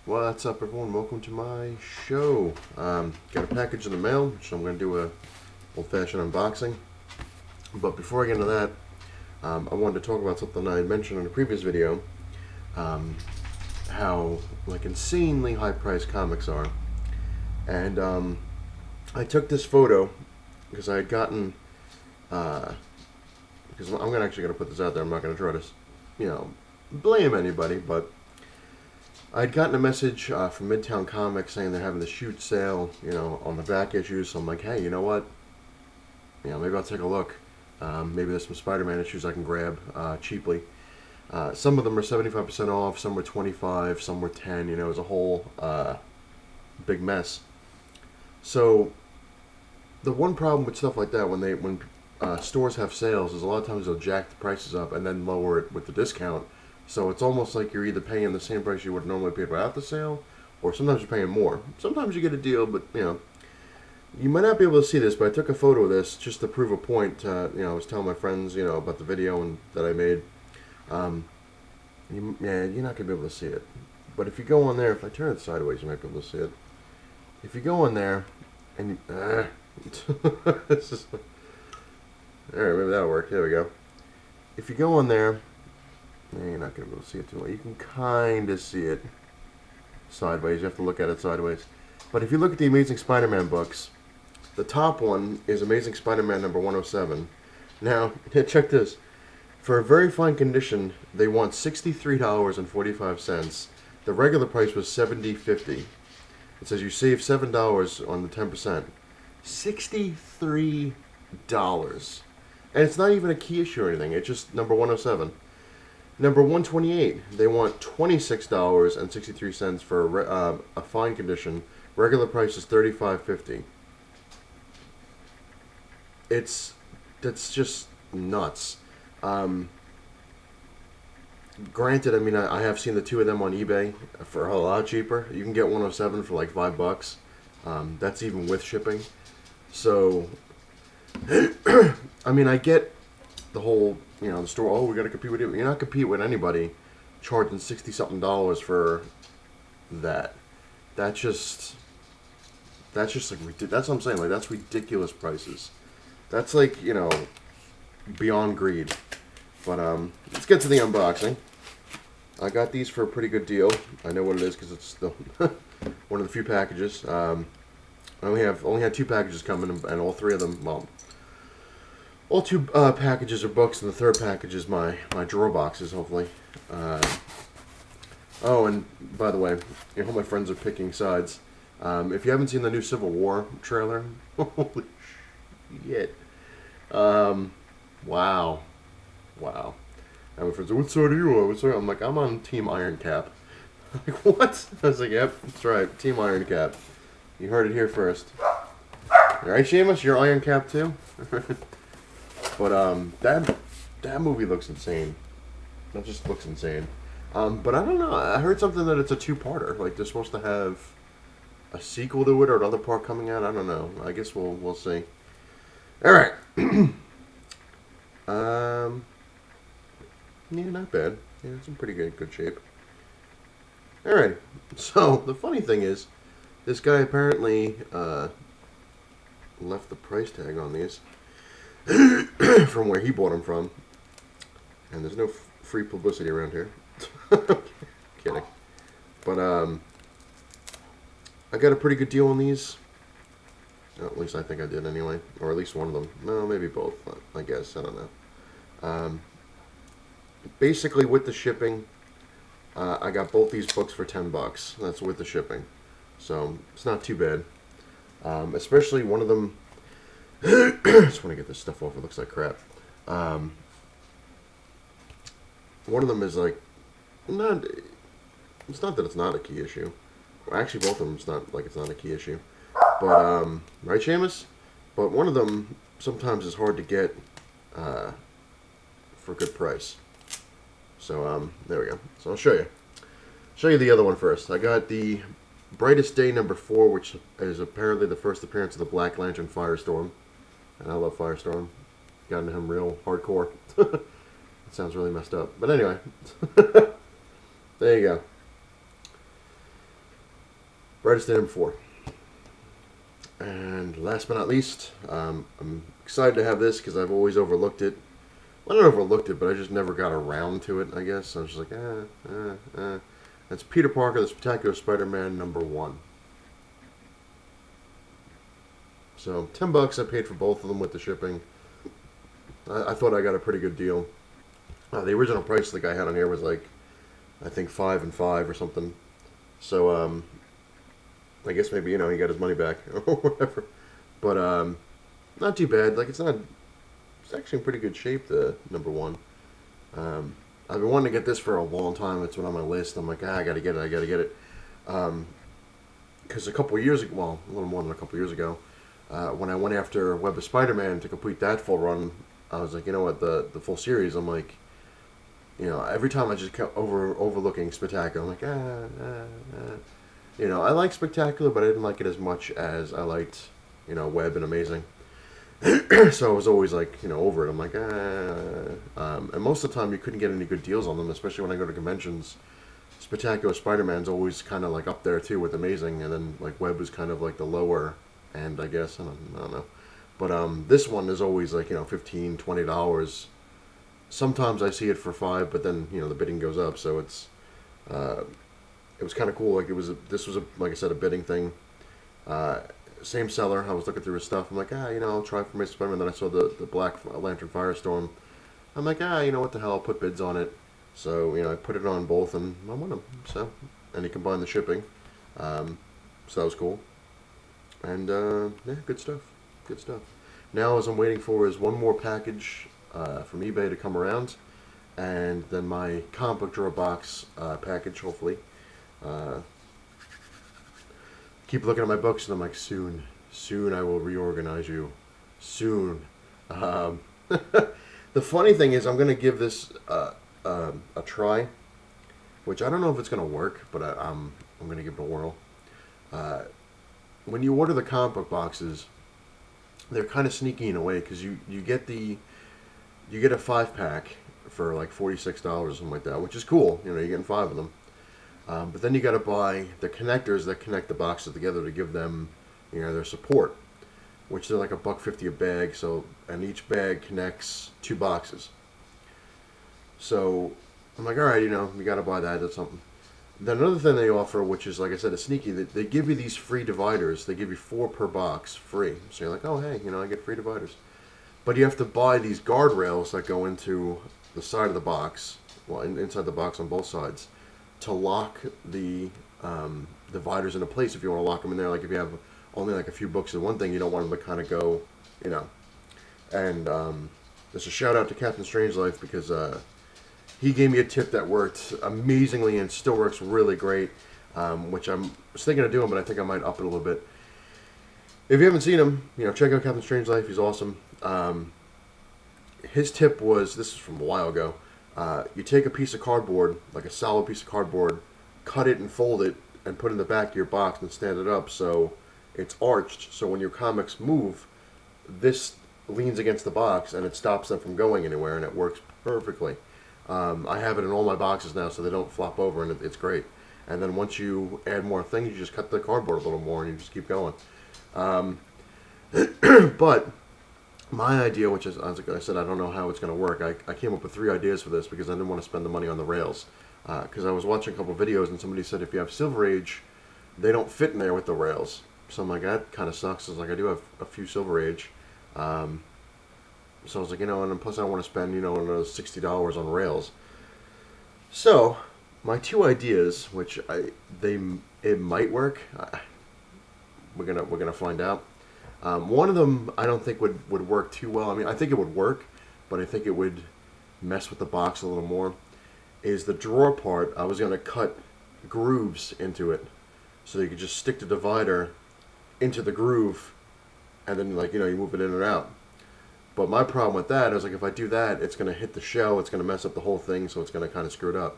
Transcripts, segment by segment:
What's up, everyone? Welcome to my show. Got a package in the mail, so I'm going to do a old-fashioned unboxing. But before I get into that, I wanted to talk about something I had mentioned in a previous video. How insanely high-priced comics are, and I took this photo because I had gotten. Because I'm actually going to put this out there. I'm not going to try to, blame anybody, but I'd gotten a message from Midtown Comics saying they're having the shoot sale, on the back issues. So I'm like, hey, you know what? Maybe I'll take a look. Maybe there's some Spider-Man issues I can grab cheaply. Some of them are 75% off. Some were 25. Some were 10. It was a whole big mess. So the one problem with stuff like that, when stores have sales, is a lot of times they'll jack the prices up and then lower it with the discount. So it's almost like you're either paying the same price you would normally pay without the sale, or sometimes you're paying more. Sometimes you get a deal, but you might not be able to see this, but I took a photo of this just to prove a point. I was telling my friends, about the video that I made. You're not gonna be able to see it, but if you go on there, if I turn it sideways, you might be able to see it. If you go on there, and this is, all right, maybe that'll work. There we go. If you go on there. You're not going to be able to see it too well. You can kind of see it sideways. You have to look at it sideways. But if you look at the Amazing Spider-Man books, the top one is Amazing Spider-Man number 107. Now, check this. For a very fine condition, they want $63.45. The regular price was $70.50. It says you save $7 on the 10%. $63. And it's not even a key issue or anything. It's just number 107. Number 128, they want $26.63 for a fine condition. Regular price is $35.50. That's just nuts. Granted, I have seen the two of them on eBay for a lot cheaper. You can get 107 for like $5. That's even with shipping. So, I get the whole, the store, we got to compete with you. You're not competing with anybody charging $60-something for that. That's like, that's what I'm saying. Like, that's ridiculous prices. That's like, beyond greed. But, let's get to the unboxing. I got these for a pretty good deal. I know what it is because it's the one of the few packages. I only had 2 packages coming, and all 3 of them, all 2 packages are books, and the third package is my drawer boxes, hopefully. Oh, and by the way, all my friends are picking sides. If you haven't seen the new Civil War trailer, holy shit. Wow. And my friends are, what side are you on? What side? I'm like, I'm on Team Iron Cap. Like, what? I was like, yep, that's right, Team Iron Cap. You heard it here first. Alright, Seamus, you're Iron Cap too? But that movie looks insane. That just looks insane. But I don't know. I heard something that it's a 2-parter. Like they're supposed to have a sequel to it or another part coming out. I don't know. I guess we'll see. All right. Yeah, not bad. Yeah, it's in pretty good shape. All right. So the funny thing is, this guy apparently left the price tag on these. From where he bought them from, and there's no free publicity around here. Kidding, but I got a pretty good deal on these. At least I think I did anyway, or at least one of them. No, maybe both. I guess I don't know. Basically, with the shipping, I got both these books for $10. That's with the shipping, so it's not too bad. Especially one of them. I just want to get this stuff off. It looks like crap. One of them is like not. It's not that it's not a key issue. Well, actually, both of them. It's not like it's not a key issue. But right, Seamus. But one of them sometimes is hard to get for a good price. So there we go. So I'll show you. Show you the other one first. I got the Brightest Day number 4, which is apparently the first appearance of the Black Lantern Firestorm. And I love Firestorm. Got into him real hardcore. It sounds really messed up. But anyway. There you go. Brightest day number 4. And last but not least, I'm excited to have this because I've always overlooked it. Well, I don't overlooked it, but I just never got around to it, I guess. I was just like, That's Peter Parker, the Spectacular Spider-Man #1. So, $10 I paid for both of them with the shipping. I thought I got a pretty good deal. The original price the guy had on here was like, I think 5 and 5 or something. So, I guess maybe, he got his money back or whatever. But, not too bad. Like, it's actually in pretty good shape, the #1. I've been wanting to get this for a long time. It's been on my list. I'm like, I gotta get it. Because a couple of years ago, well, a little more than a couple of years ago, when I went after Web of Spider-Man to complete that full run, I was like, you know what, the full series, I'm like, every time I just kept overlooking Spectacular. I'm like, I like Spectacular, but I didn't like it as much as I liked, Web and Amazing. So I was always like, over it. I'm like, and most of the time you couldn't get any good deals on them, especially when I go to conventions. Spectacular Spider-Man's always kind of like up there too with Amazing, and then like Web is kind of like the lower end, I guess. I don't know. But this one is always like, $15, $20. Sometimes I see it for $5, but then, the bidding goes up, so it was kind of cool. Like this was like I said, a bidding thing. Same seller. I was looking through his stuff. I'm like, I'll try for Mr. Spider-Man. Then I saw the Black Lantern Firestorm. I'm like, what the hell? I'll put bids on it. So, I put it on both, and I won them. So, and he combined the shipping. So that was cool. And, yeah, good stuff. Good stuff. Now, as I'm waiting for is one more package from eBay to come around. And then my comic book drawer box package, hopefully. Keep looking at my books, and I'm like, soon I will reorganize you. Soon. The funny thing is, I'm going to give this a try, which I don't know if it's going to work, but I'm going to give it a whirl. When you order the comic book boxes, they're kind of sneaky in a way, because you get a 5-pack for like $46 or something like that, which is cool. You're getting 5 of them. But then you got to buy the connectors that connect the boxes together to give them, their support, which they're like $1.50 a bag. So, and each bag connects 2 boxes. So I'm like, all right, you got to buy that. That's something. Then another thing they offer, which is, like I said, a sneaky. They give you these free dividers. They give you 4 per box free. So you're like, oh hey, I get free dividers. But you have to buy these guardrails that go into the side of the box, well, inside the box on both sides, to lock the dividers into place if you want to lock them in there. Like if you have only like a few books in one thing, you don't want them to kind of go, And there's a shout out to Captain Strangelove because he gave me a tip that worked amazingly and still works really great, which I was thinking of doing, but I think I might up it a little bit. If you haven't seen him, check out Captain Strangelove. He's awesome. His tip was, this is from a while ago, you take a piece of cardboard, like a solid piece of cardboard, cut it and fold it, and put it in the back of your box and stand it up so it's arched. So when your comics move, this leans against the box and it stops them from going anywhere, and it works perfectly. I have it in all my boxes now so they don't flop over, and it's great. And then once you add more things, you just cut the cardboard a little more and you just keep going. But my idea, which is, as I said, I don't know how it's going to work. I came up with 3 ideas for this because I didn't want to spend the money on the rails. Because I was watching a couple of videos and somebody said if you have Silver Age, they don't fit in there with the rails. So I'm like, that kind of sucks. I was like, I do have a few Silver Age. So I was like, and plus I don't want to spend, another $60 on rails. So my 2 ideas, which it might work. We're gonna find out. One of them I don't think would work too well. I mean, I think it would work, but I think it would mess with the box a little more. Is the drawer part. I was going to cut grooves into it so you could just stick the divider into the groove and then, you move it in and out. But my problem with that is, if I do that, it's going to hit the shell, it's going to mess up the whole thing, so it's going to kind of screw it up.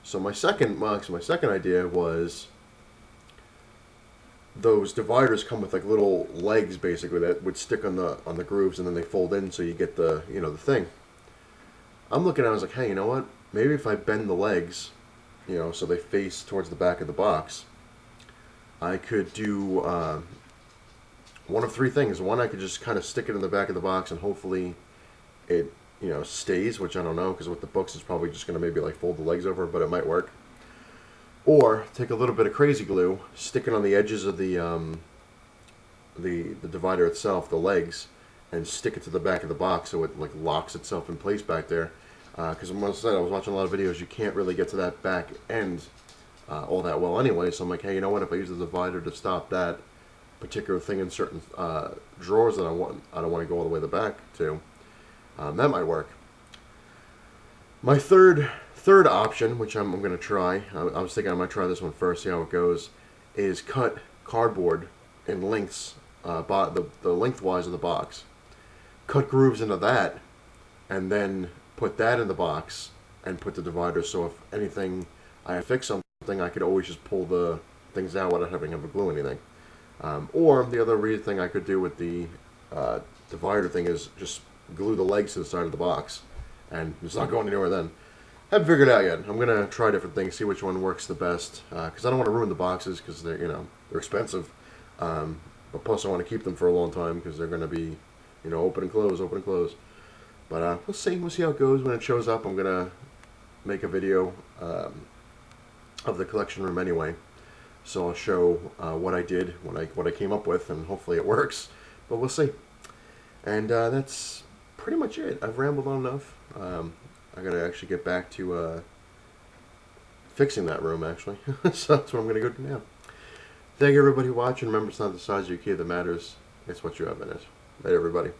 So my second idea was those dividers come with little legs basically that would stick on the grooves, and then they fold in so you get the the thing. I'm looking at it, I was like, hey, you know what? Maybe if I bend the legs, so they face towards the back of the box, I could do one of three things. One, I could just kind of stick it in the back of the box and hopefully it, stays, which I don't know, because with the books it's probably just going to maybe like fold the legs over, but it might work. Or take a little bit of crazy glue, stick it on the edges of the divider itself, the legs, and stick it to the back of the box so it like locks itself in place back there. Because once I was watching a lot of videos, you can't really get to that back end all that well anyway. So I'm like, hey, you know what? If I use the divider to stop that particular thing in certain drawers that I don't want to go all the way to the back to, that might work. My third option, which I'm going to try, I was thinking I might try this one first, see how it goes, is cut cardboard in lengths, the lengthwise of the box. Cut grooves into that, and then put that in the box and put the divider. So if anything, I fix something, I could always just pull the things out without having to glue anything. Or the other thing I could do with the divider thing is just glue the legs to the side of the box, and it's not going anywhere then. Haven't figured it out yet. I'm gonna try different things, see which one works the best, because I don't want to ruin the boxes because they're expensive. But plus I want to keep them for a long time because they're gonna be open and close, open and close. But we'll see. We'll see how it goes when it shows up. I'm gonna make a video of the collection room anyway, so I'll show what I did, what I came up with, and hopefully it works. But we'll see. And that's pretty much it. I've rambled on enough. I gotta actually get back to fixing that room actually. So that's what I'm gonna go do now. Thank you everybody watching. Remember, it's not the size of your key that matters. It's what you have in it. Later, everybody.